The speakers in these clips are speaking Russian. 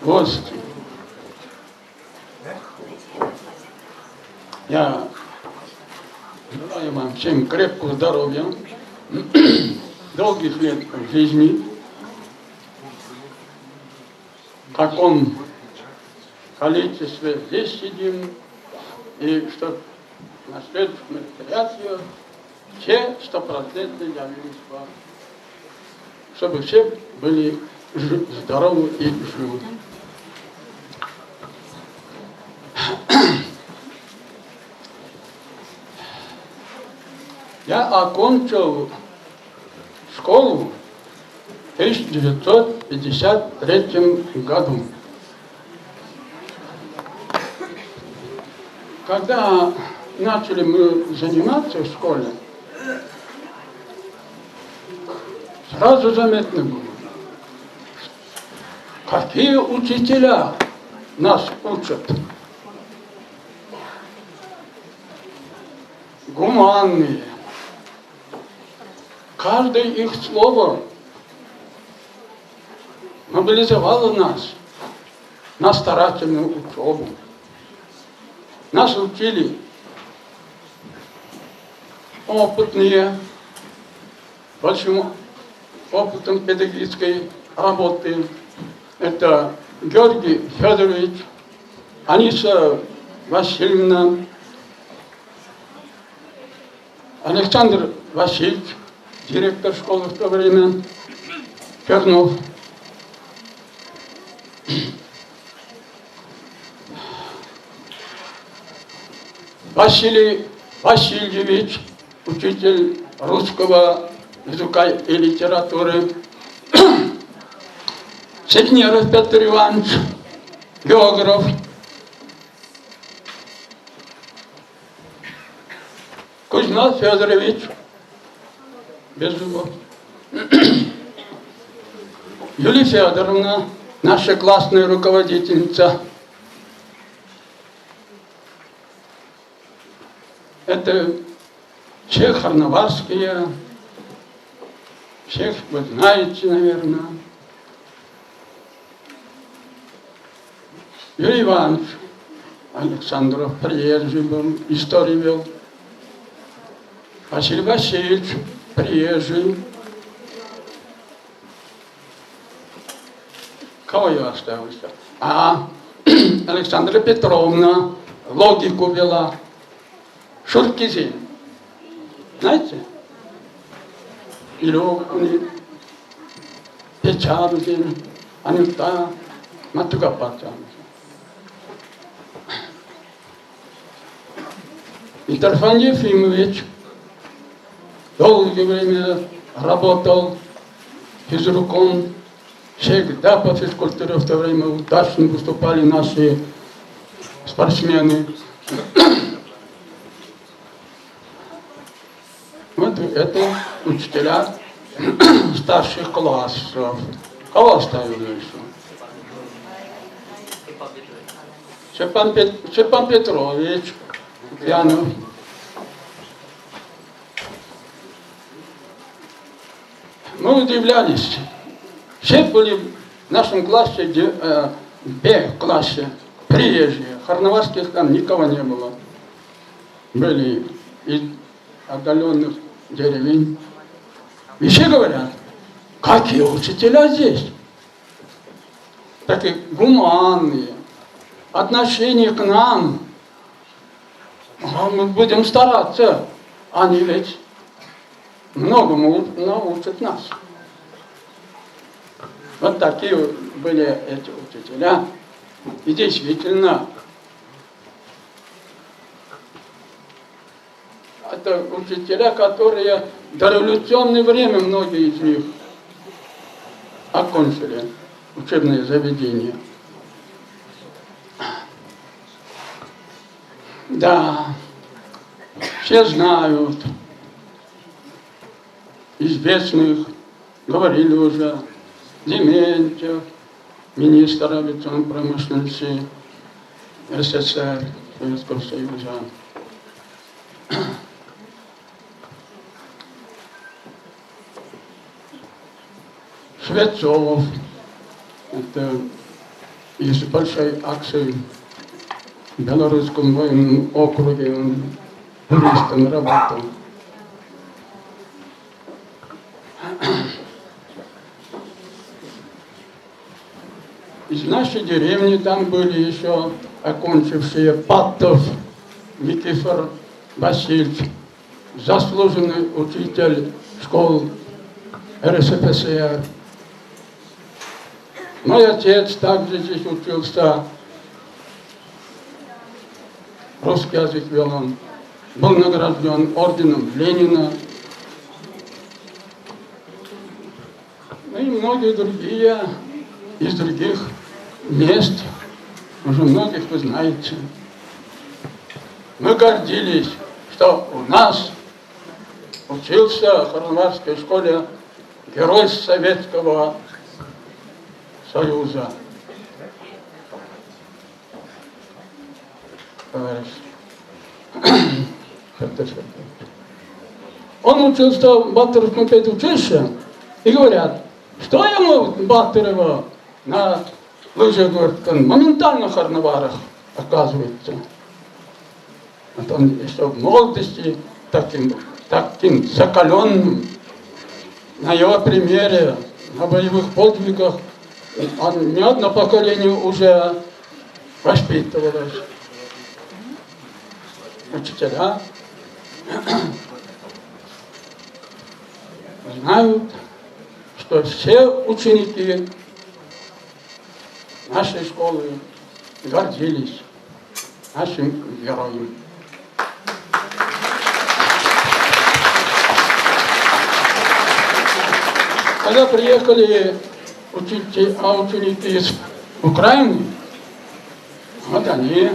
гости. Я желаю вам всем крепкого здоровья, долгих лет жизни, в каком количестве здесь сидим, и чтобы на следующем мероприятии все 100% явились вам, чтобы все были здоровы и живы. Я окончил школу в 1953 году. Когда начали мы заниматься в школе, сразу заметно было, какие учителя нас учат. Гуманные. Каждое их слово мобилизовало нас на старательную учебу. Нас учили опытные, большим опытом педагогической работы. Это Георгий Федорович, Аниса Васильевна, Александр Васильевич, директор школы в то время, Чернов. Василий Васильевич, учитель русского языка и литературы. Сетнеров Петр Иванович, географ. Кузьма Федорович, без зубов. Юлия Федоровна, наша классная руководительница. Это все харнаварские, всех вы знаете, наверное. Юрий Иванович Александров, приезжий был, историю вел. Василий Васильевич, приезжий. Кого я оставил? Александра Петровна логику вела. Шуркизин. Знаете? Илюхин, Печарзин, Анюта, Матугапатян. И Тарфан Ефимович долгое время работал физруком. Всегда по физкультуре в то время удачно выступали наши спортсмены. Вот это учителя старших классов. Кого оставили еще? Степан Петрович Янов. Мы удивлялись. Все были в нашем классе, Б-классе, приезжие. Харнаварских там никого не было. Были из отдаленных деревень. И все говорят, какие учителя здесь? Такие гуманные, отношение к нам. Мы будем стараться. Они ведь многому научат нас. Вот такие были эти учителя. И действительно, это учителя, которые до революционное время, многие из них окончили учебные заведения. Да, все знают, известных, говорили уже, Дементьев, министр авиационной промышленности СССР, Советского Союза. Швецов, это из большой акции в Белорусском военном округе, он юристом работал. Из нашей деревни там были еще окончившие Паттов Никифор Васильевич, заслуженный учитель школ РСФСР. Мой отец также здесь учился, русский язык вел он, был награжден орденом Ленина. Ну и многие другие из других мест, уже многих вы знаете. Мы гордились, что у нас учился в Харнварской школе герой Советского Союза. Товарищ. Он учился в Баттеровском педучилище, и говорят, что ему Баттерова на лыжах, говорит, он моментально в Харнварах оказывается. Вот он еще в молодости таким закаленным, на его примере, на боевых подвигах, он не одно поколение уже воспитывалось. Учителя знают, что все ученики нашей школы гордились нашим героем. Когда приехали ученики из Украины, вот они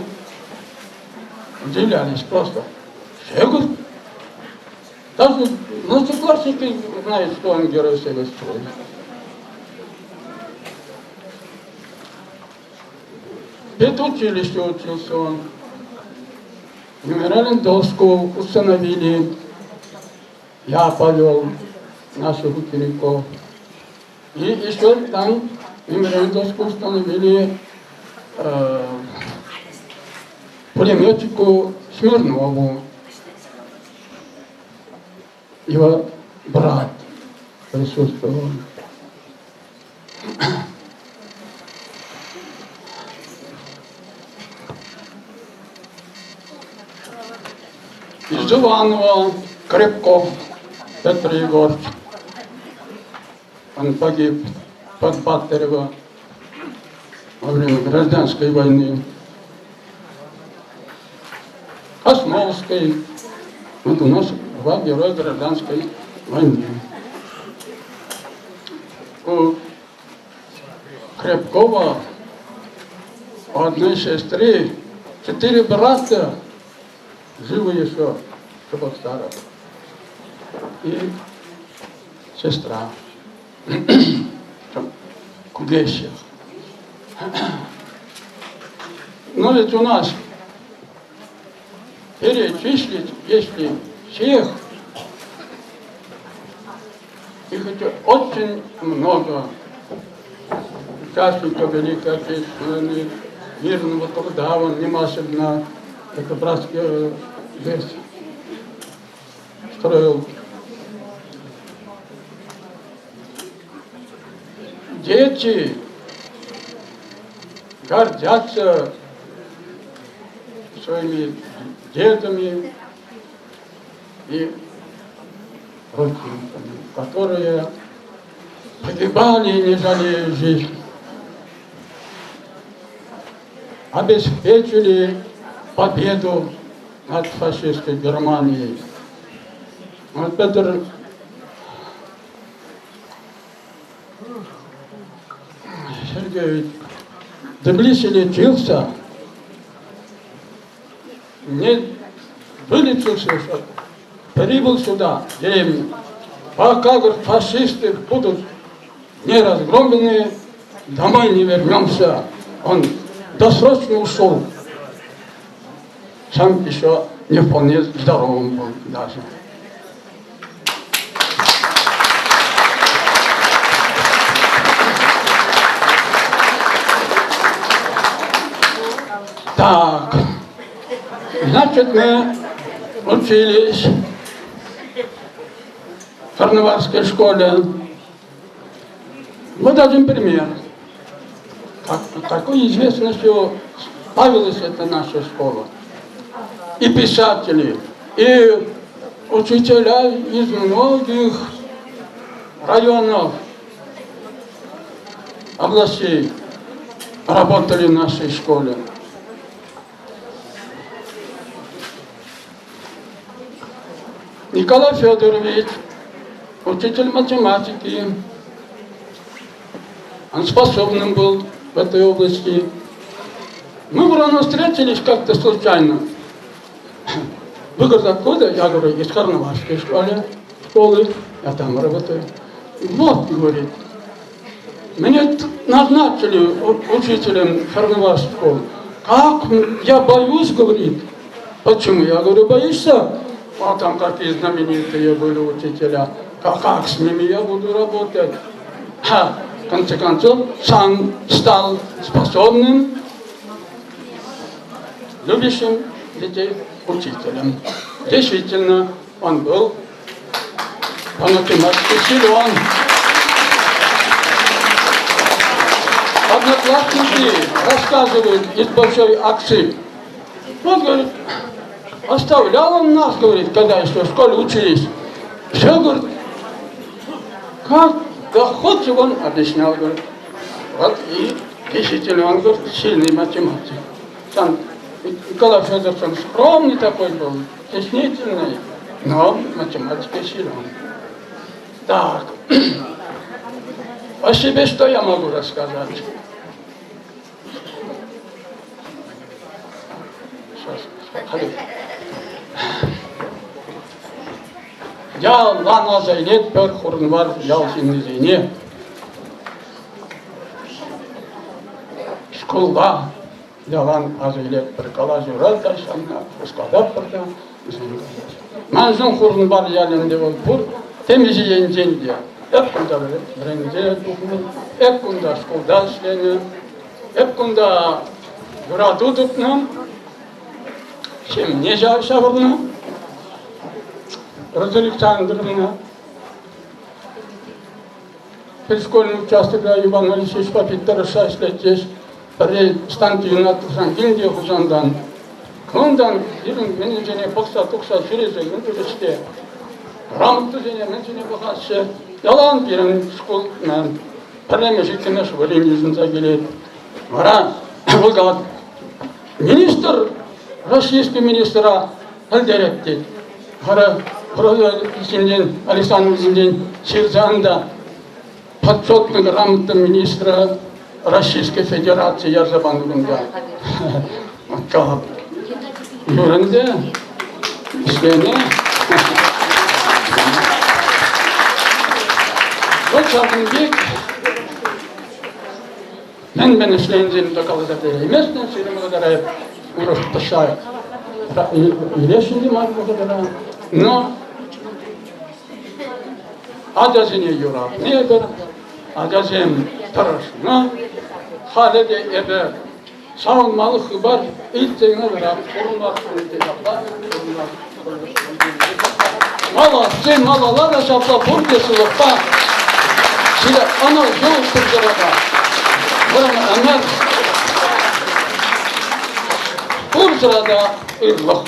удивлялись просто. Все, говорит, даже младшеклассники знают, что он герой Советского Союза. В педучилище учился он. Мемориальную доску установили. Я повел наших учеников. И еще там мемориальную доску установили пулеметчику Смирнову. Его брат присутствовал. Из Иванова Крепков Петр Егорович. Он погиб под Баттерево во время гражданской войны. Косновский. Вот у нас два героя гражданской войны. У Крепкова, у одной сестры, 4 брата живы еще, Шабоксаров. И сестра Кугещев. Но ведь у нас перечислить, если всех, их очень много участников Великой Отечественной, мирного труда, он внимательно это братские здесь строил. Дети гордятся своими дедами и родственниками, которые погибали и не жалея жизни, обеспечили победу над фашистской Германией. Вот Петр Сергеевич в Тбилиси лечился, не вылечился, прибыл сюда, в деревню. Пока, говорит, фашисты будут не разгромлены, домой не вернемся. Он досрочно ушел. Сам еще не вполне здоровым был даже. Так, значит, мы учились в Карнаварской школе. Вот один пример. Такой известностью славилась эта наша школа. И писатели, и учителя из многих районов, областей работали в нашей школе. Николай Федорович, учитель математики, он способным был в этой области. Мы вроде встретились как-то случайно. Вы, говорит, откуда? Я говорю, из Карнаварской школы, я там работаю. Вот, говорит, меня назначили учителем Карнаварской школы. Как? Я боюсь, говорит. Почему? Я говорю, боишься? А там какие знаменитые были учителя. Как с ними я буду работать? В конце концов, сам стал способным, любящим детей учителем. Действительно, он был по математике силен. Одноклассники рассказывают из большой акции. Вот, говорит, оставлял он нас, говорит, когда еще в школе учились. Все, говорит, как доходчив он объяснял, говорит. Вот и действительно, он, говорит, сильный математик. Сам Николай Федорович скромный такой был, стеснительный, но математикой силен. Так, о себе что я могу рассказать? Я лана зайнет пер хурнвар ялсинный зейне. Школда ялан азилет прикала журал тайшанна ускадап пырда. Манзун хурнвар ялен девол пур темизи енденде. Hep kunda brenge duknu, hep kunda şkolda işleni, hep kunda yuradu duknu, şimdi ne şavurnu, разалександрівна, школьный участок Иван Алексеевич Папиттер 6 лет здесь, при станции на Тусангинде Хузандан. Ондан, ирин менеджене покса тукса жүрезі үндірісте, рамытты және менеджене бұқасы, ялан берін школынан, парлеме жекені шварин езінза келеді. Вара, бұлға министр, российский министра әлдерет дейді. Вара, Александр Зиндин Сирзанда, подсотный грамотный министра Российской Федерации Ярзабангунга. Как? Юренде, Ислене. Вот Шаргунбек, мен Ислензин доказать местным силам благодаря Уросташай. Илешинди мать благодаря. Но Адязине юрап небер, Адязим тарашна, Халеде эбе, саунмалы хыбар, илтегіне верап, құрылмар құрылды жапла, Молодцы, малалар жапла, бұрде сылықпа, сілі ана жол тұржыраға, бұрын әмір, бұл сырада ұрлық.